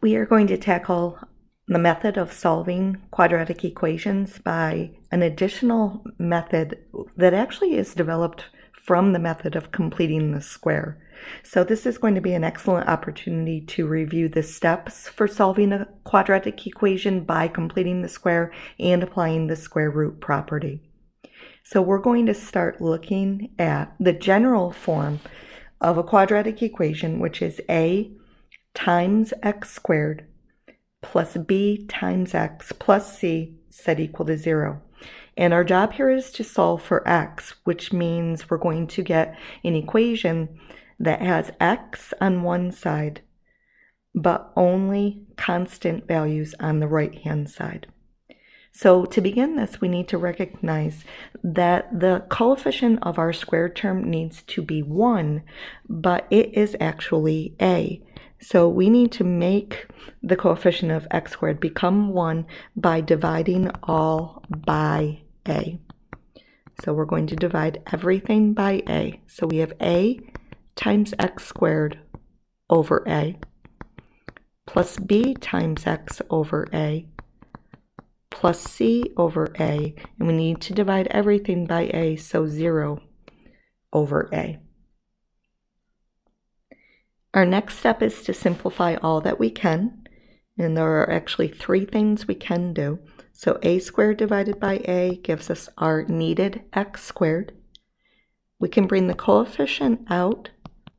We are going to tackle the method of solving quadratic equations by an additional method that actually is developed from the method of completing the square. So this is going to be an excellent opportunity to review the steps for solving a quadratic equation by completing the square and applying the square root property. So we're going to start looking at the general form of a quadratic equation, which is a times x squared plus b times x plus c set equal to 0. And our job here is to solve for x, which means we're going to get an equation that has x on one side, but only constant values on the right-hand side. So to begin this, we need to recognize that the coefficient of our squared term needs to be 1, but it is actually a. So we need to make the coefficient of x squared become 1 by dividing all by a. So we're going to divide everything by a. So we have a times x squared over a plus b times x over a plus c over a, and we need to divide everything by a, so 0 over a. Our next step is to simplify all that we can, and there are actually 3 things we can do. So a squared divided by a gives us our needed x squared. We can bring the coefficient out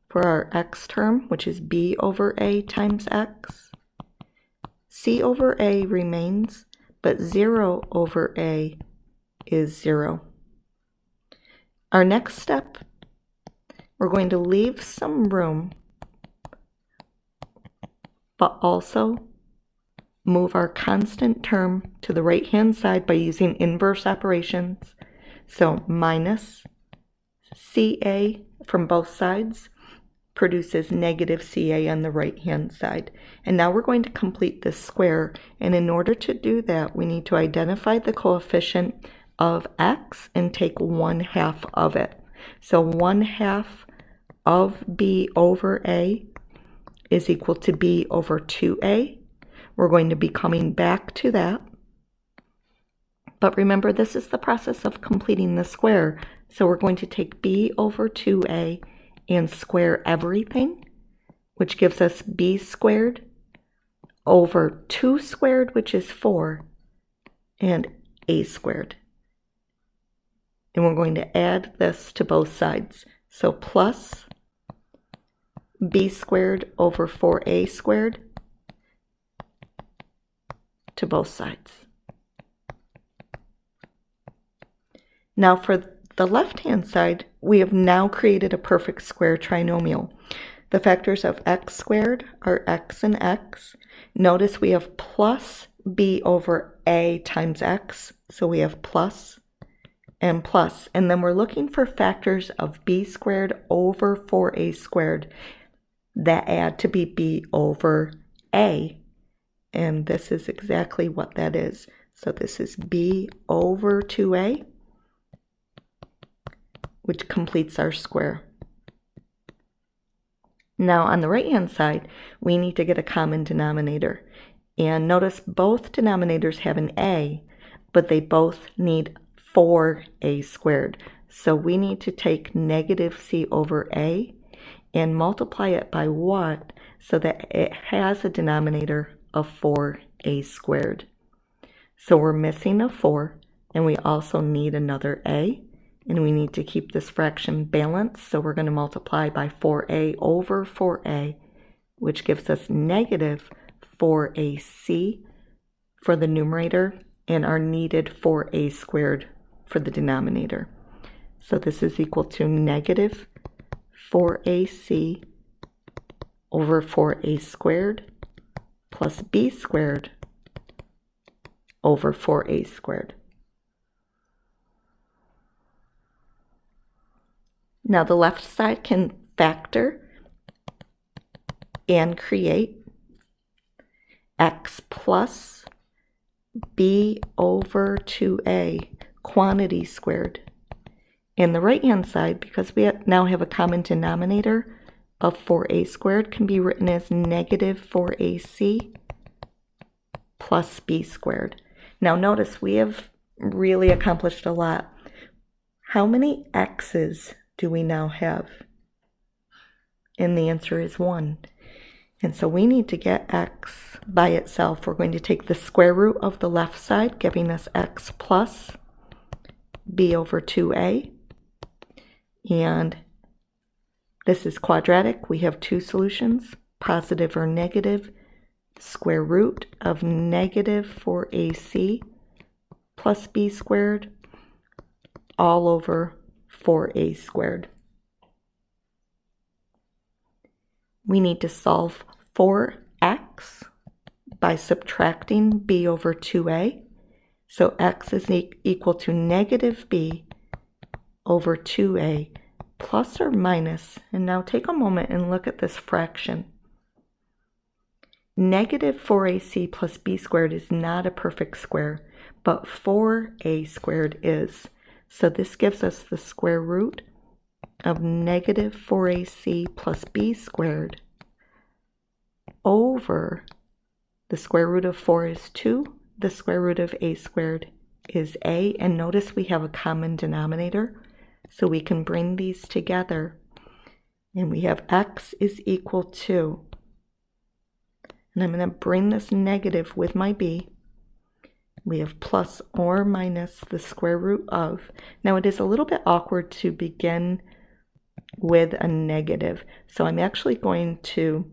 for our x term, which is b over a times x. C over a remains, but 0 over a is 0. Our next step, we're going to leave some room, but also move our constant term to the right-hand side by using inverse operations. So minus CA from both sides produces negative CA on the right-hand side. And now we're going to complete this square, and in order to do that, we need to identify the coefficient of x and take 1/2 of it. So 1/2 of b over a is equal to b over 2a. We're going to be coming back to that. But remember, this is the process of completing the square. So we're going to take b over 2a and square everything, which gives us b squared over 2 squared, which is 4, and a squared. And we're going to add this to both sides. So plus b squared over 4a squared to both sides. Now for the left-hand side, we have now created a perfect square trinomial. The factors of x squared are x and x. Notice we have plus b over a times x, so we have plus and plus. And then we're looking for factors of b squared over 4a squared that add to be b over a. And this is exactly what that is. So this is b over 2a, which completes our square. Now on the right-hand side, we need to get a common denominator. And notice both denominators have an a, but they both need 4a squared. So we need to take negative c over a and multiply it by what, so that it has a denominator of 4a squared. So we're missing a 4, and we also need another a. And we need to keep this fraction balanced, so we're going to multiply by 4a over 4a, which gives us negative 4ac for the numerator and our needed 4a squared for the denominator. So this is equal to negative 4ac over 4a squared plus b squared over 4a squared. Now the left side can factor and create x plus b over 2a quantity squared. And the right hand side, because we now have a common denominator, of 4a squared can be written as negative 4ac plus b squared. Now notice we have really accomplished a lot. How many x's do we now have? And the answer is 1. And so we need to get x by itself. We're going to take the square root of the left side, giving us x plus b over 2a. And this is quadratic. We have two solutions, positive or negative square root of negative 4ac plus b squared all over 4a squared. We need to solve for x by subtracting b over 2a. So x is equal to negative b over 2a plus or minus. And now take a moment and look at this fraction. Negative 4ac plus b squared is not a perfect square, but 4a squared is. So this gives us the square root of negative 4ac plus b squared over the square root of 4 is 2, the square root of a squared is a, and notice we have a common denominator, so we can bring these together, and we have x is equal to, and I'm going to bring this negative with my b, we have plus or minus the square root of. Now it is a little bit awkward to begin with a negative, so I'm actually going to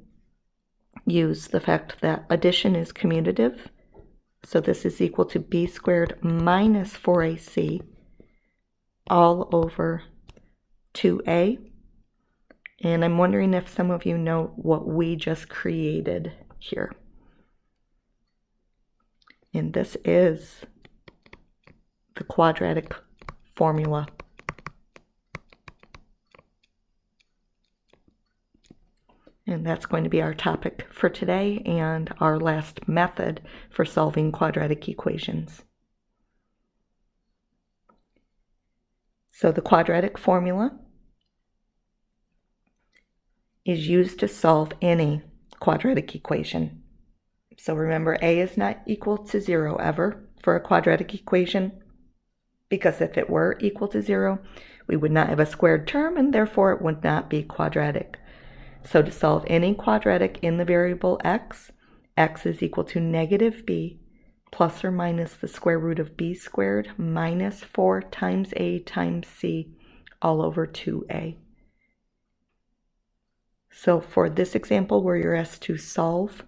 use the fact that addition is commutative, so this is equal to b squared minus 4ac all over 2a, and I'm wondering if some of you know what we just created here. And this is the quadratic formula. And that's going to be our topic for today and our last method for solving quadratic equations. So the quadratic formula is used to solve any quadratic equation. So remember, a is not equal to 0 ever for a quadratic equation, because if it were equal to 0, we would not have a squared term, and therefore it would not be quadratic. So to solve any quadratic in the variable x, x is equal to negative b plus or minus the square root of b squared minus 4 times a times c all over 2a. So for this example where you're asked to solve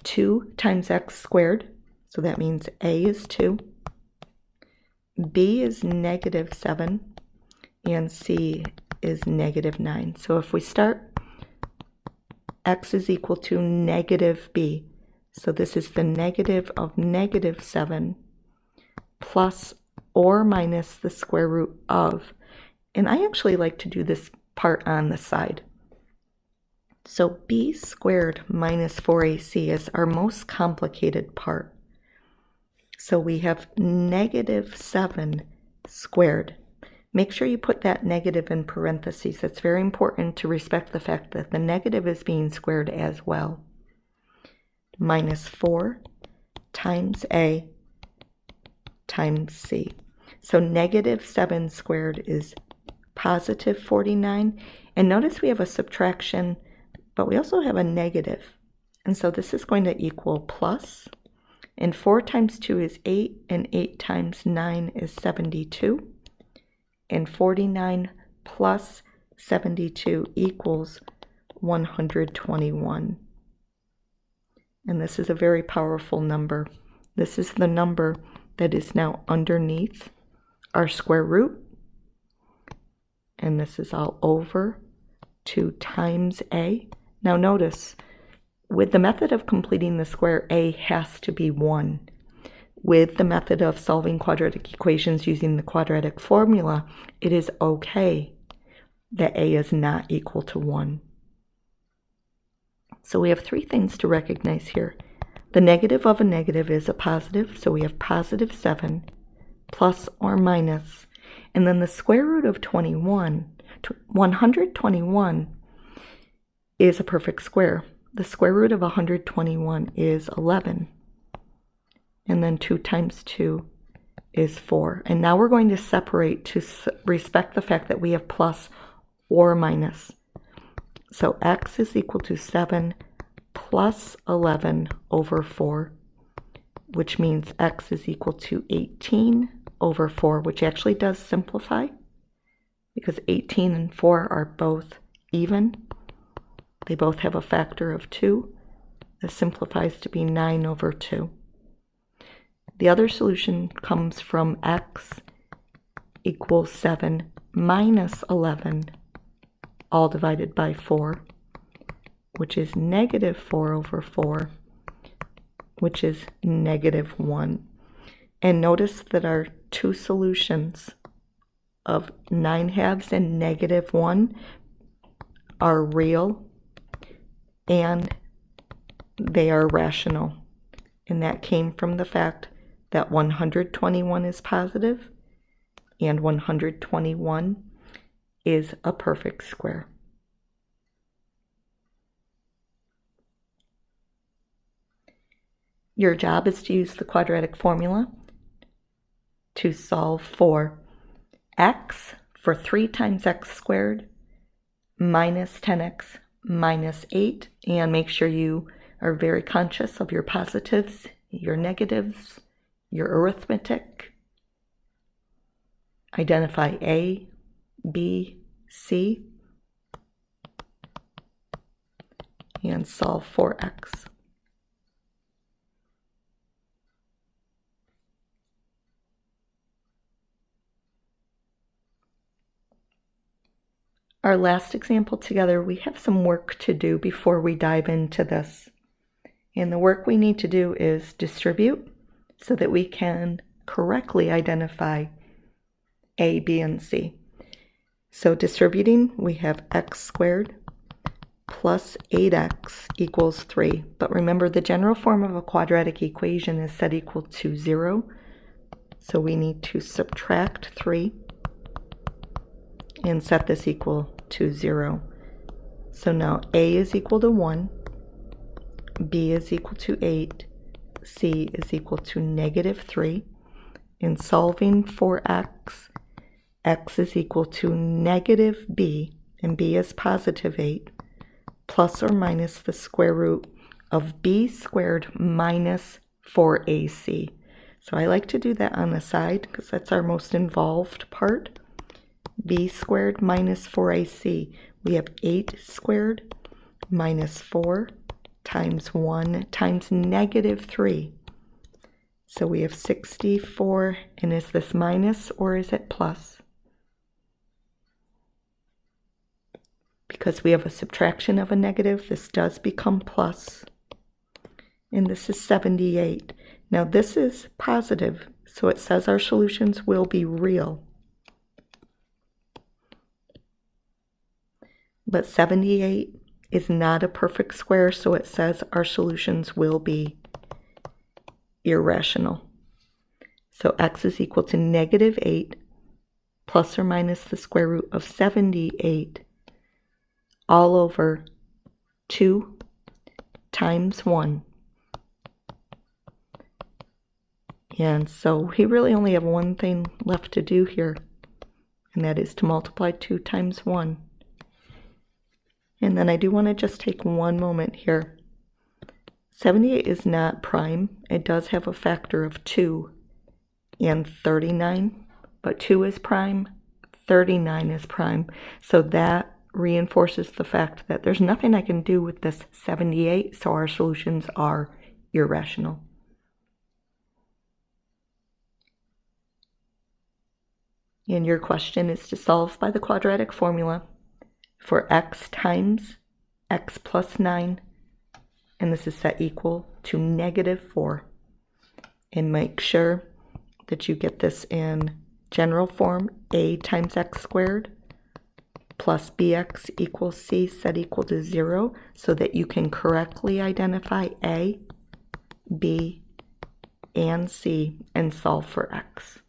2 times x squared, so that means a is 2, b is negative 7, and c is negative 9. So if we start, x is equal to negative b. So this is the negative of negative 7 plus or minus the square root of. And I actually like to do this part on the side. So b squared minus 4ac is our most complicated part. So we have negative 7 squared. Make sure you put that negative in parentheses. It's very important to respect the fact that the negative is being squared as well. Minus 4 times a times c. So negative 7 squared is positive 49. And notice we have a subtraction, but we also have a negative. And so this is going to equal plus. And 4 times 2 is 8, and 8 times 9 is 72. And 49 plus 72 equals 121. And this is a very powerful number. This is the number that is now underneath our square root. And this is all over 2 times a. Now notice, with the method of completing the square, a has to be 1. With the method of solving quadratic equations using the quadratic formula, it is okay that a is not equal to 1. So we have 3 things to recognize here. The negative of a negative is a positive, so we have positive 7 plus or minus. And then the square root of 21, 121 is a perfect square. The square root of 121 is 11. And then 2 times 2 is 4. And now we're going to separate to respect the fact that we have plus or minus. So x is equal to 7 plus 11 over 4, which means x is equal to 18 over 4, which actually does simplify because 18 and 4 are both even. They both have a factor of 2. This simplifies to be 9 over 2. The other solution comes from x equals 7 minus 11, all divided by 4, which is negative 4 over 4, which is negative 1. And notice that our two solutions of 9/2 and negative 1 are real and they are rational. And that came from the fact that 121 is positive and 121 is a perfect square. Your job is to use the quadratic formula to solve for x for 3 times x squared minus 10x minus 8, and make sure you are very conscious of your positives, your negatives, your arithmetic. Identify A, B, C, and solve for x. Our last example together, we have some work to do before we dive into this. And the work we need to do is distribute so that we can correctly identify A, B, and C. So distributing, we have x squared plus 8x equals 3. But remember, the general form of a quadratic equation is set equal to 0. So we need to subtract 3 and set this equal to 0. So now A is equal to 1, B is equal to 8, C is equal to negative 3. In solving for x is equal to negative b, and b is positive 8, plus or minus the square root of b squared minus 4ac. So I like to do that on the side because that's our most involved part. B squared minus 4ac. We have 8 squared minus 4 times 1 times negative 3. So we have 64, and is this minus or is it plus? Because we have a subtraction of a negative, this does become plus. And this is 78. Now this is positive, so it says our solutions will be real. But 78 is not a perfect square, so it says our solutions will be irrational. So x is equal to negative 8 plus or minus the square root of 78 all over 2 times 1. And so we really only have one thing left to do here, and that is to multiply 2 times 1. And then I do want to just take one moment here. 78 is not prime. It does have a factor of 2 and 39, but 2 is prime, 39 is prime. So that reinforces the fact that there's nothing I can do with this 78, so our solutions are irrational. And your question is to solve by the quadratic formula for x times x plus 9, and this is set equal to negative 4. And make sure that you get this in general form, a times x squared plus bx equals c set equal to 0, so that you can correctly identify a, b, and c and solve for x.